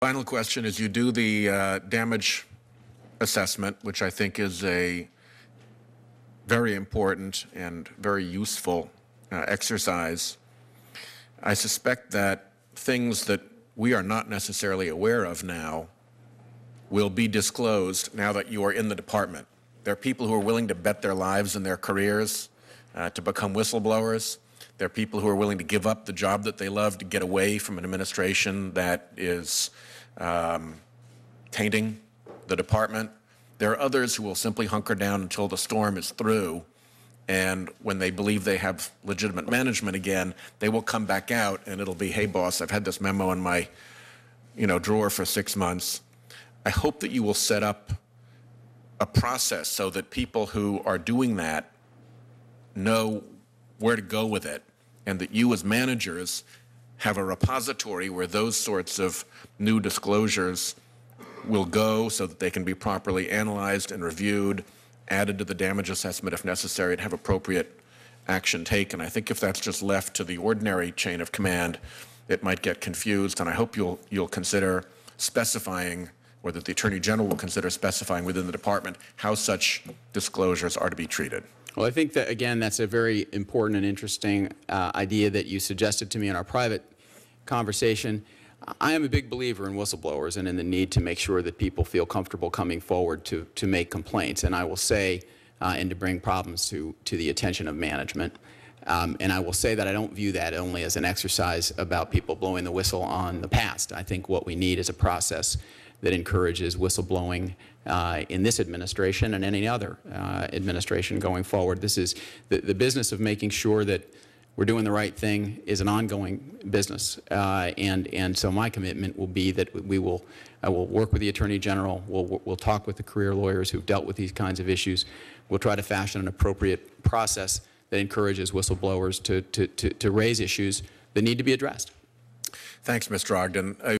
Final question is, you do the damage assessment, which I think is a very important and very useful exercise. I suspect that things that we are not necessarily aware of now will be disclosed now that you are in the department. There are people who are willing to bet their lives and their careers to become whistleblowers. There are people who are willing to give up the job that they love to get away from an administration that is tainting the department. There are others who will simply hunker down until the storm is through, and when they believe they have legitimate management again, they will come back out and it'll be, hey boss, I've had this memo in my drawer for 6 months. I hope that you will set up a process so that people who are doing that know where to go with it, and that you as managers have a repository where those sorts of new disclosures will go so that they can be properly analyzed and reviewed, added to the damage assessment if necessary, and have appropriate action taken. I think if that's just left to the ordinary chain of command, it might get confused, and I hope you'll consider specifying, or that the Attorney General will consider specifying within the department how such disclosures are to be treated. Well, I think that, again, that's a very important and interesting idea that you suggested to me in our private conversation. I am a big believer in whistleblowers and in the need to make sure that people feel comfortable coming forward to make complaints. And I will say, and to bring problems to the attention of management. And I will say that I don't view that only as an exercise about people blowing the whistle on the past. I think what we need is a process that encourages whistleblowing in this administration and any other administration going forward. This is the business of making sure that we're doing the right thing is an ongoing business, and so my commitment will be that I will work with the Attorney General. We'll talk with the career lawyers who've dealt with these kinds of issues. We'll try to fashion an appropriate process that encourages whistleblowers to raise issues that need to be addressed. Thanks, Mr. Ogden.